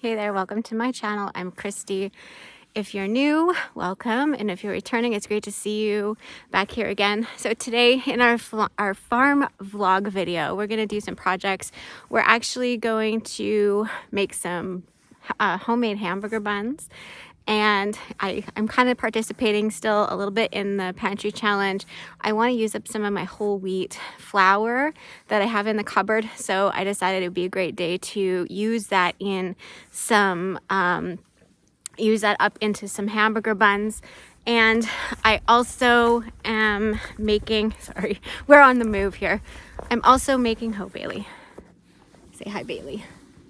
Hey there, welcome to my channel. I'm Christy. If you're new, welcome, and if you're returning, it's great to see you back here again. So today in our farm vlog video, we're going to do some projects. We're actually going to make some homemade hamburger buns, and I'm kind of participating still a little bit in the pantry challenge. I want to use up some of my whole wheat flour that I have in the cupboard, so I decided it would be a great day to use that in some use that up into some hamburger buns. And I also am making, sorry, we're on the move here. I'm also making, oh, Bailey, say hi, Bailey.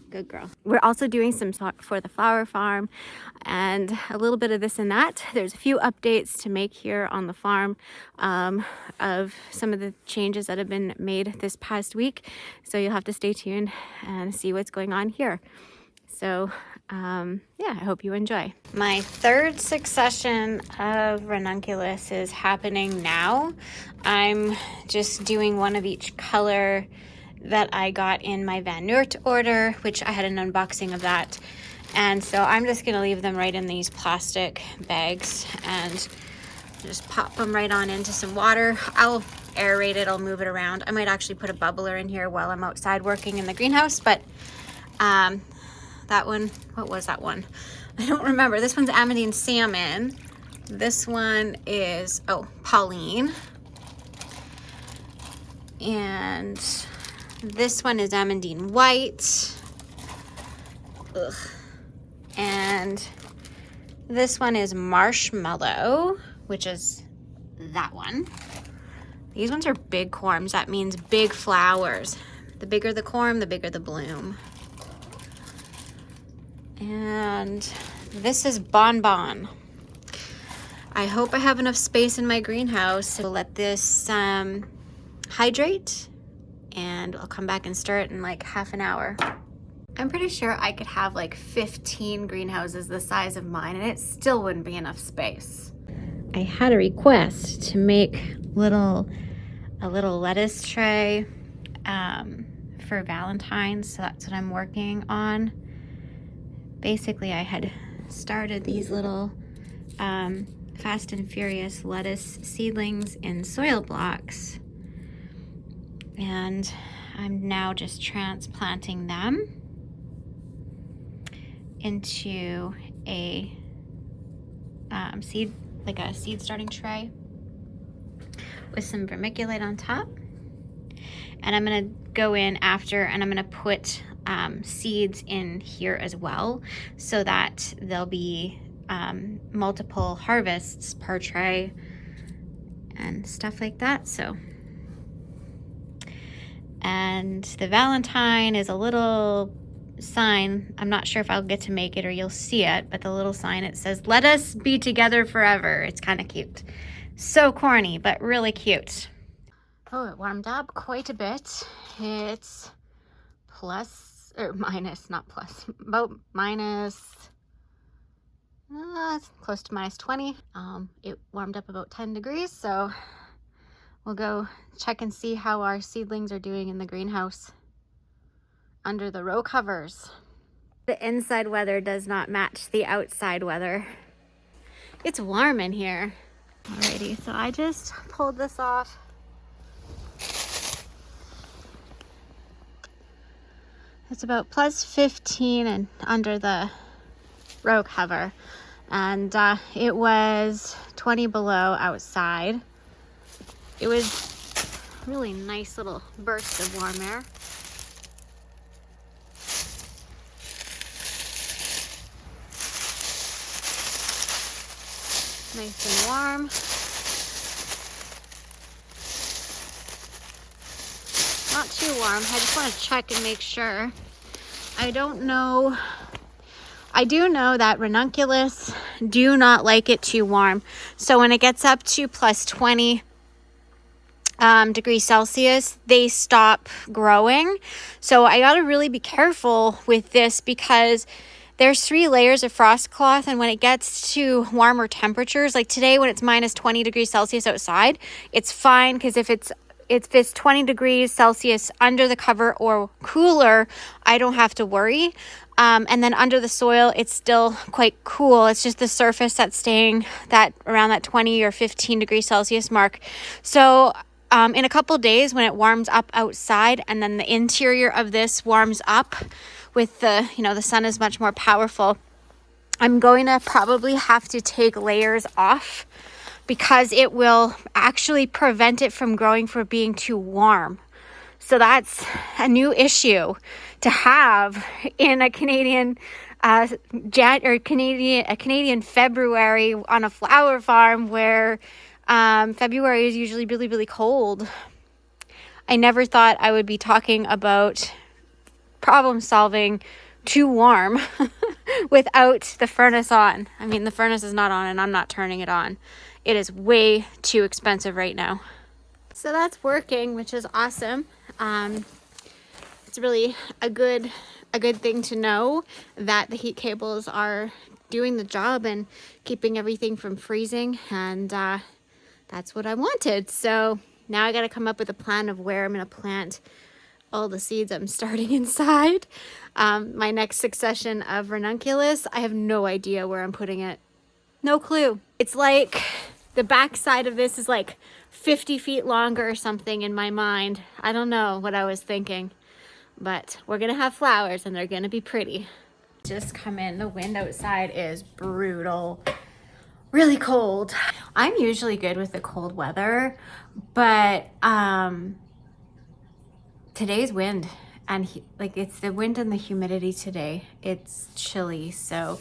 Good girl. We're also doing some for the flower farm and a little bit of this and that. There's a few updates to make here on the farm of some of the changes that have been made this past week. So you'll have to stay tuned and see what's going on here. So yeah, I hope you enjoy. My third succession of ranunculus is happening now. I'm just doing one of each color that I got in my Van Noort order, which I had an unboxing of that. And so I'm just gonna leave them right in these plastic bags and just pop them right on into some water. I'll aerate it, I'll move it around. I might actually put a bubbler in here while I'm outside working in the greenhouse, but that one, what was that one? I don't remember. This one's Amandine Salmon. This one is, oh, Pauline. And this one is Amandine White. Ugh. And this one is Marshmallow, which is that one. These ones are big corms. That means big flowers. The bigger the corm, the bigger the bloom. And this is Bonbon. I hope I have enough space in my greenhouse to let this hydrate, and I'll come back and stir it in like half an hour. I'm pretty sure I could have like 15 greenhouses the size of mine and it still wouldn't be enough space. I had a request to make a little lettuce tray for Valentine's, so that's what I'm working on. Basically, I had started these little Fast and Furious lettuce seedlings in soil blocks, and I'm now just transplanting them into a seed starting tray with some vermiculite on top. And I'm gonna go in after and I'm gonna put seeds in here as well, so that there'll be multiple harvests per tray and stuff like that. So, and the Valentine is a little sign. I'm not sure if I'll get to make it or you'll see it, but the little sign, it says, "Let us be together forever." It's kind of cute. So corny, but really cute. Oh, it warmed up quite a bit. It's plus or minus, not plus, about minus, it's close to minus 20. It warmed up about 10 degrees, so we'll go check and see how our seedlings are doing in the greenhouse under the row covers. The inside weather does not match the outside weather. It's warm in here. Alrighty, so I just pulled this off. It's about plus 15 and under the row cover, and it was 20 below outside. It was a really nice little burst of warm air. Nice and warm. Not too warm. I just want to check and make sure. I don't know. I do know that ranunculus do not like it too warm. So when it gets up to plus 20 degrees Celsius, they stop growing. So I got to really be careful with this because there's 3 layers of frost cloth, and when it gets to warmer temperatures, like today when it's minus 20 degrees Celsius outside, it's fine, because if it's if it's 20 degrees Celsius under the cover or cooler, I don't have to worry. And then under the soil, it's still quite cool. It's just the surface that's staying that around that 20 or 15 degrees Celsius mark. So in a couple days when it warms up outside and then the interior of this warms up with the, the sun is much more powerful, I'm going to probably have to take layers off because it will actually prevent it from growing for being too warm. So that's a new issue to have in a Canadian Canadian February on a flower farm where February is usually really, really cold. I never thought I would be talking about problem solving too warm without the furnace on. I mean, the furnace is not on and I'm not turning it on. It is way too expensive right now. So that's working, which is awesome. It's really a good thing to know that the heat cables are doing the job and keeping everything from freezing, and that's what I wanted. So now I got to come up with a plan of where I'm going to plant all the seeds I'm starting inside. My next succession of ranunculus, I have no idea where I'm putting it. No clue. It's like the back side of this is like 50 feet longer or something in my mind. I don't know what I was thinking, but we're gonna have flowers and they're gonna be pretty. Just come in, the wind outside is brutal, really cold. I'm usually good with the cold weather, but today's wind and it's the wind and the humidity today. It's chilly, so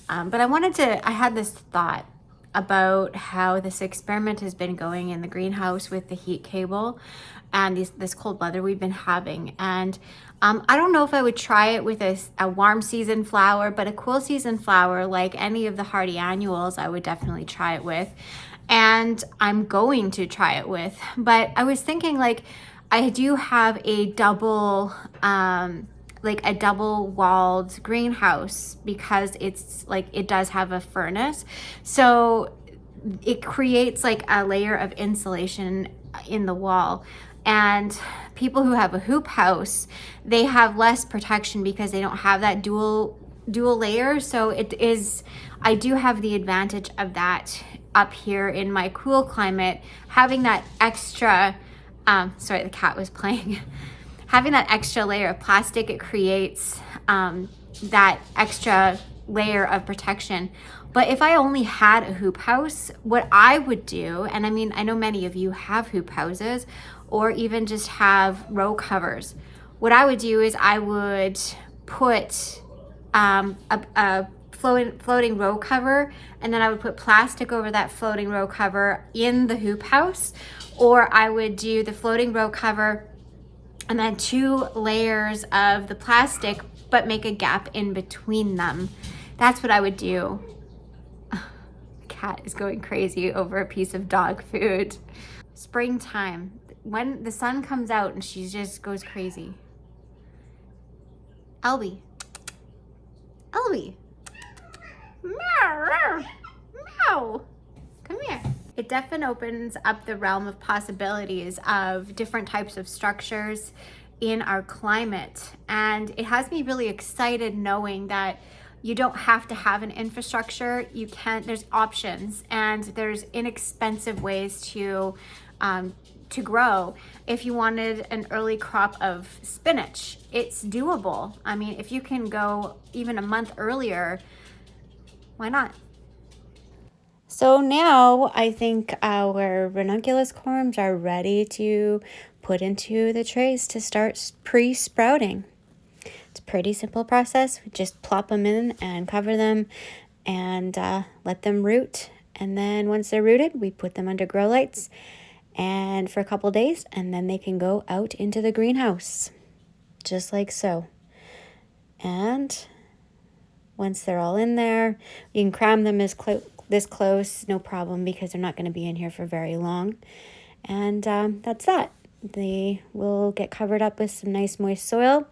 but I had this thought about how this experiment has been going in the greenhouse with the heat cable and this cold weather we've been having. And I don't know if I would try it with a warm season flower, but a cool season flower like any of the hardy annuals, I would definitely try it with. And I'm going to try it with. But I was thinking, like, I do have a double walled greenhouse because it's like it does have a furnace, so it creates like a layer of insulation in the wall. And people who have a hoop house, they have less protection because they don't have that dual layer. So I do have the advantage of that up here in my cool climate, having that extra sorry, the cat was playing. Having that extra layer of plastic, it creates that extra layer of protection. But if I only had a hoop house, what I would do, and I mean, I know many of you have hoop houses or even just have row covers. What I would do is I would put a floating row cover, and then I would put plastic over that floating row cover in the hoop house, or I would do the floating row cover and then 2 layers of the plastic, but make a gap in between them. That's what I would do. Cat is going crazy over a piece of dog food. Springtime, when the sun comes out and she just goes crazy. Elby. Meow. Meow. Come here. It definitely opens up the realm of possibilities of different types of structures in our climate. And it has me really excited knowing that you don't have to have an infrastructure. There's options, and there's inexpensive ways to grow. If you wanted an early crop of spinach, it's doable. I mean, if you can go even a month earlier, why not? So now I think our ranunculus corms are ready to put into the trays to start pre-sprouting. It's a pretty simple process. We just plop them in and cover them and let them root. And then once they're rooted, we put them under grow lights and for a couple days, and then they can go out into the greenhouse, just like so. And once they're all in there, you can cram them this close, no problem, because they're not going to be in here for very long. And that's that. They will get covered up with some nice moist soil,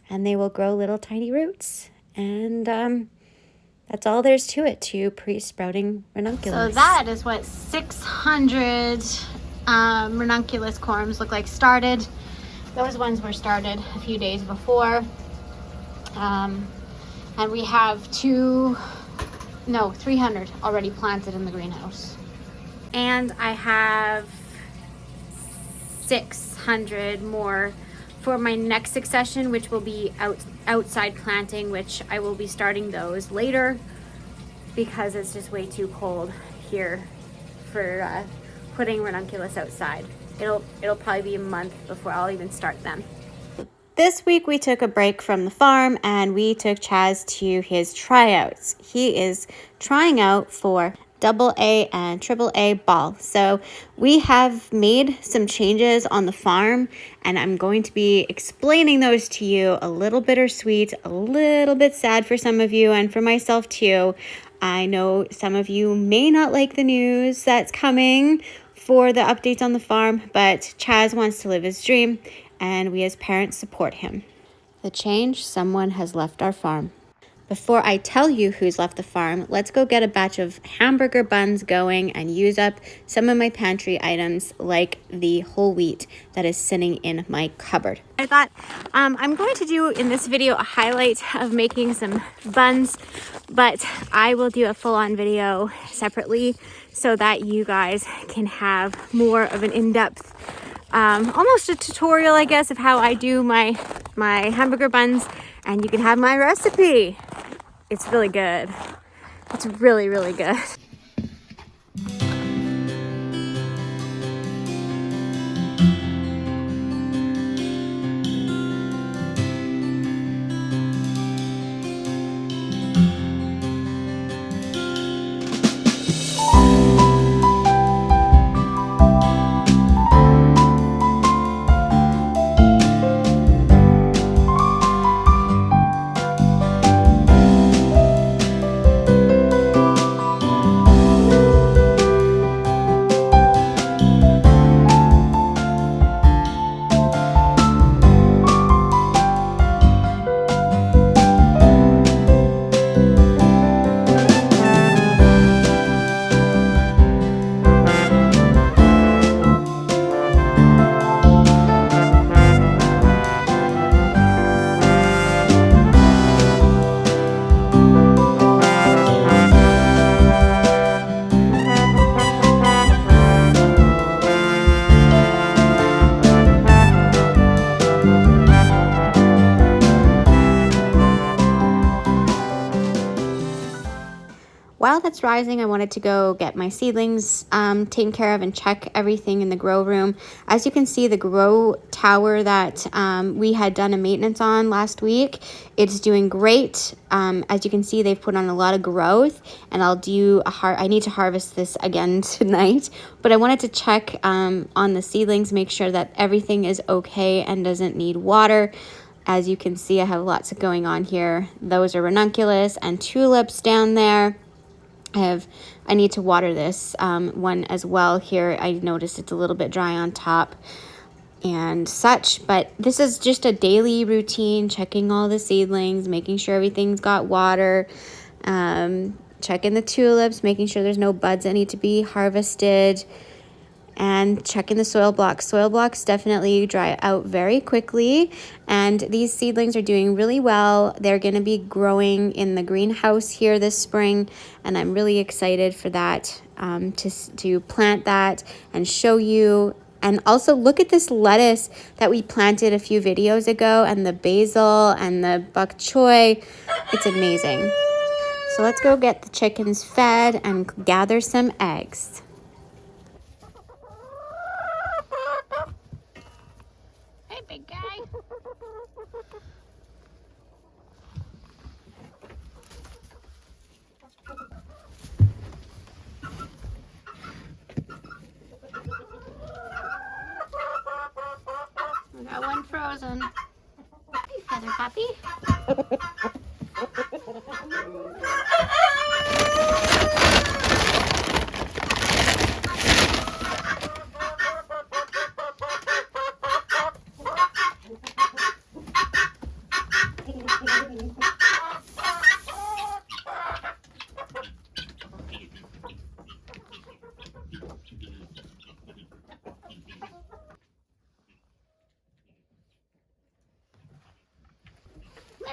and they will grow little tiny roots. And that's all there's to it, to pre-sprouting ranunculus. So that is what 600 ranunculus corms look like started. Those ones were started a few days before. And we have 300 already planted in the greenhouse. And I have 600 more for my next succession, which will be outside planting, which I will be starting those later because it's just way too cold here for putting ranunculus outside. It'll probably be a month before I'll even start them. This week we took a break from the farm and we took Chaz to his tryouts. He is trying out for AA and AAA ball. So we have made some changes on the farm and I'm going to be explaining those to you. A little bittersweet, a little bit sad for some of you and for myself too. I know some of you may not like the news that's coming for the updates on the farm, but Chaz wants to live his dream and we as parents support him. The change, someone has left our farm. Before I tell you who's left the farm, let's go get a batch of hamburger buns going and use up some of my pantry items like the whole wheat that is sitting in my cupboard. I thought I'm going to do in this video a highlight of making some buns, but I will do a full-on video separately so that you guys can have more of an in-depth almost a tutorial, I guess, of how I do my hamburger buns, and you can have my recipe. It's really good. It's really, really good. While that's rising, I wanted to go get my seedlings taken care of and check everything in the grow room. As you can see, the grow tower that we had done a maintenance on last week, it's doing great. As you can see, they've put on a lot of growth, and I need to harvest this again tonight. But I wanted to check on the seedlings, make sure that everything is okay and doesn't need water. As you can see, I have lots going on here. Those are ranunculus and tulips down there. I need to water this one as well here. I noticed it's a little bit dry on top and such, but this is just a daily routine, checking all the seedlings, making sure everything's got water, checking the tulips, making sure there's no buds that need to be harvested, and checking the soil blocks. Soil blocks definitely dry out very quickly, and these seedlings are doing really well. They're going to be growing in the greenhouse here this spring, and I'm really excited for that, to plant that and show you. And also look at this lettuce that we planted a few videos ago, and the basil and the bok choy. It's amazing. So let's go get the chickens fed and gather some eggs. Hey, big guy. We got one frozen. Hey, feather puppy.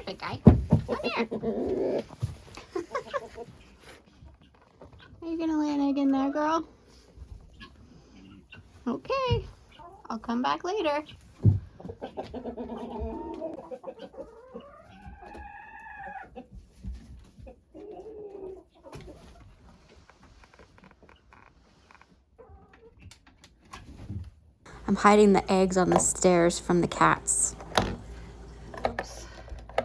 here, big guy. Come here. Are you gonna lay an egg in there, girl? Okay. I'll come back later. I'm hiding the eggs on the stairs from the cats. Oops. I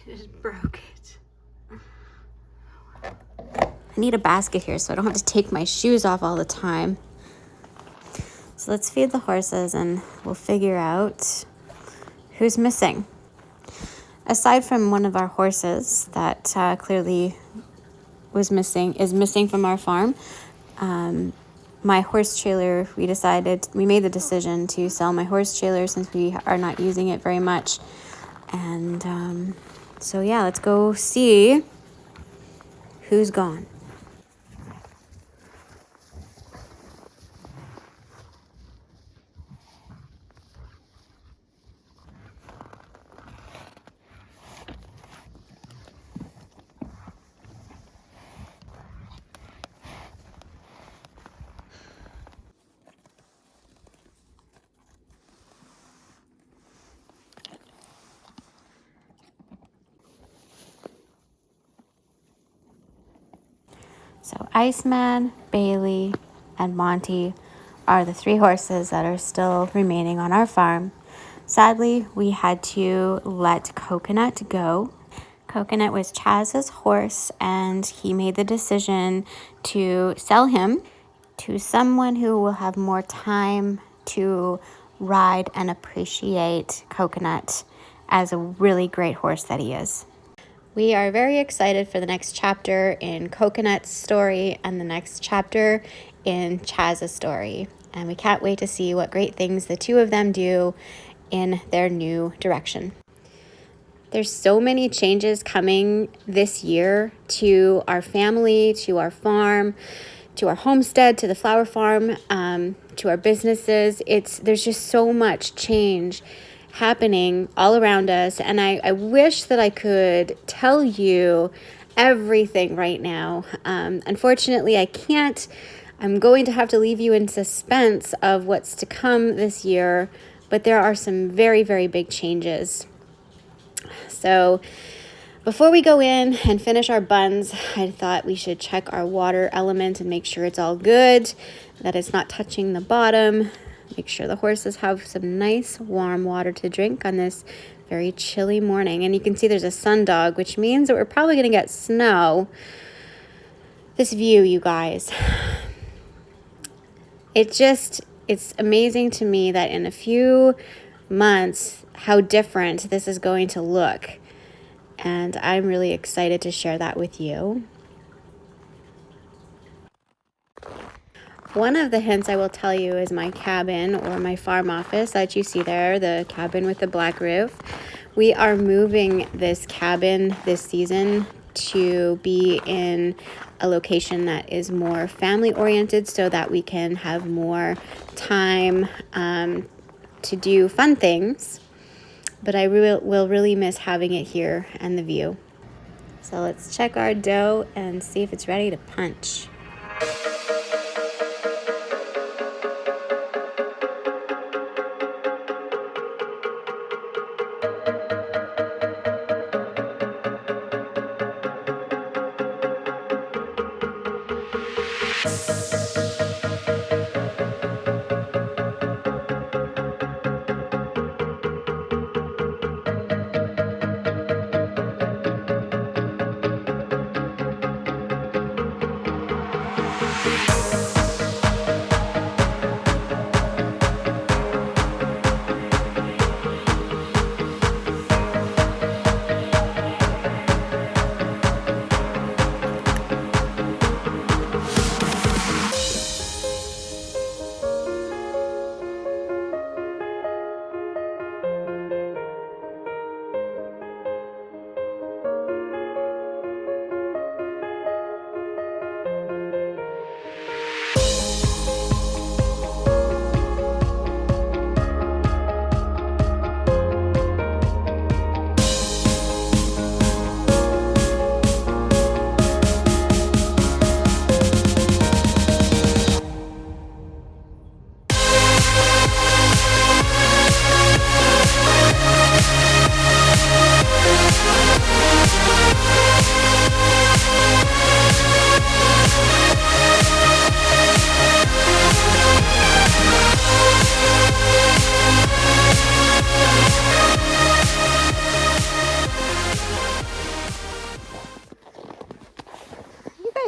just broke it. I need a basket here so I don't have to take my shoes off all the time. So let's feed the horses and we'll figure out who's missing. Aside from one of our horses that clearly is missing from our farm, my horse trailer, we made the decision to sell my horse trailer since we are not using it very much. And so yeah, let's go see who's gone. So Iceman, Bailey, and Monty are the 3 horses that are still remaining on our farm. Sadly, we had to let Coconut go. Coconut was Chaz's horse, and he made the decision to sell him to someone who will have more time to ride and appreciate Coconut as a really great horse that he is. We are very excited for the next chapter in Coconut's story and the next chapter in Chaz's story. And we can't wait to see what great things the 2 of them do in their new direction. There's so many changes coming this year to our family, to our farm, to our homestead, to the flower farm, to our businesses. There's just so much change happening all around us, and I wish that I could tell you everything right now. Unfortunately, I can't. I'm going to have to leave you in suspense of what's to come this year, but there are some very, very big changes. So before we go in and finish our buns, I thought we should check our water element and make sure it's all good, that it's not touching the bottom. Make sure the horses have some nice warm water to drink on this very chilly morning. And you can see there's a sundog, which means that we're probably going to get snow. This view, you guys. It's amazing to me that in a few months, how different this is going to look. And I'm really excited to share that with you. One of the hints I will tell you is my cabin or my farm office that you see there, the cabin with the black roof. We are moving this cabin this season to be in a location that is more family oriented so that we can have more time to do fun things. But I will really miss having it here and the view. So let's check our dough and see if it's ready to punch.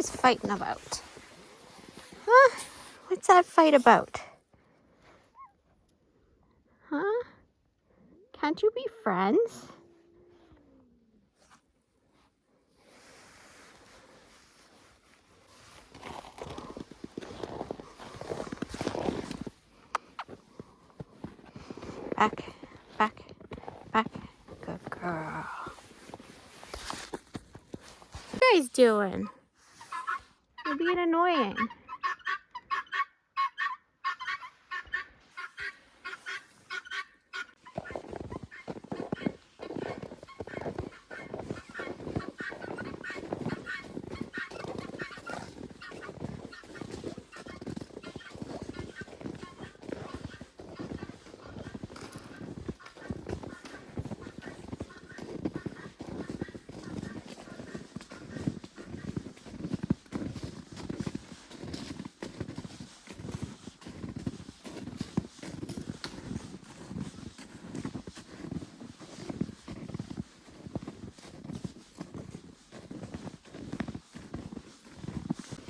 guys fighting about? Huh? What's that fight about? Huh? Can't you be friends? Back, back, back. Good girl. What are you guys doing? You're being annoying.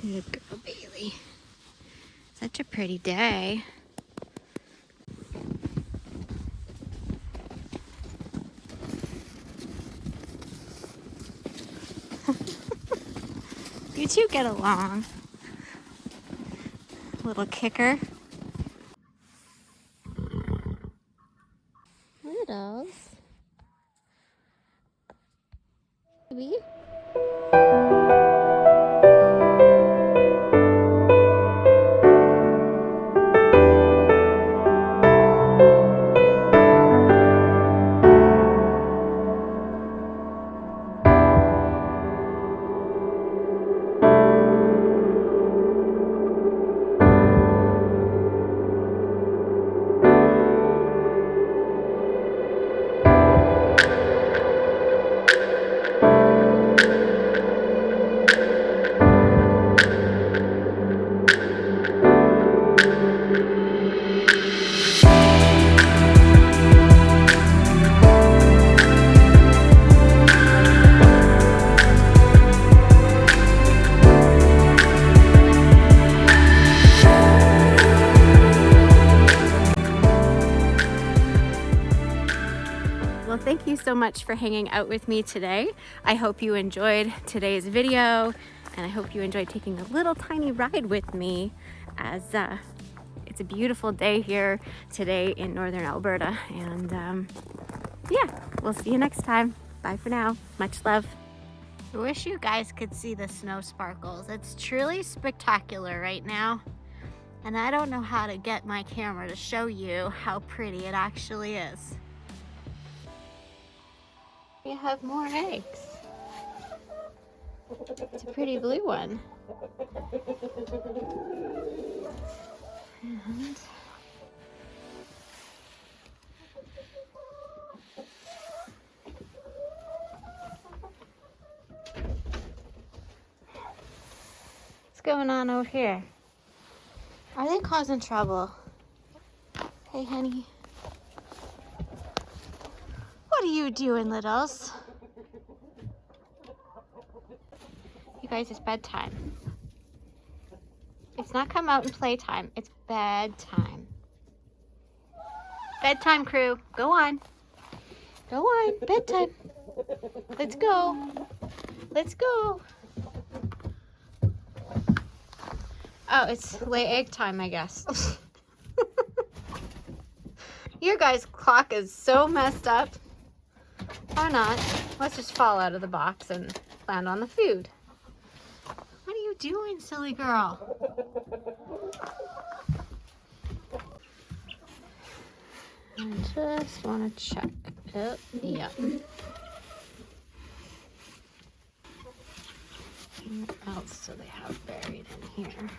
Good girl, Bailey. Such a pretty day. You two get along. Little kicker. Littles. Baby. Well, thank you so much for hanging out with me today. I hope you enjoyed today's video, and I hope you enjoyed taking a little tiny ride with me as it's a beautiful day here today in northern Alberta. And yeah, we'll see you next time. Bye for now. Much love. I wish you guys could see the snow sparkles. It's truly spectacular right now. And I don't know how to get my camera to show you how pretty it actually is. You have more eggs. It's a pretty blue one. And what's going on over here? Are they causing trouble? Hey, honey. What are you doing, littles? You guys, it's bedtime. It's not come out and playtime. It's bedtime. Bedtime, crew. Go on. Go on. Bedtime. Let's go. Let's go. Oh, it's lay egg time, I guess. Your guys' clock is so messed up. Or not. Let's just fall out of the box and land on the food. What are you doing, silly girl? I just want to check. Oh, yeah. What else do they have buried in here?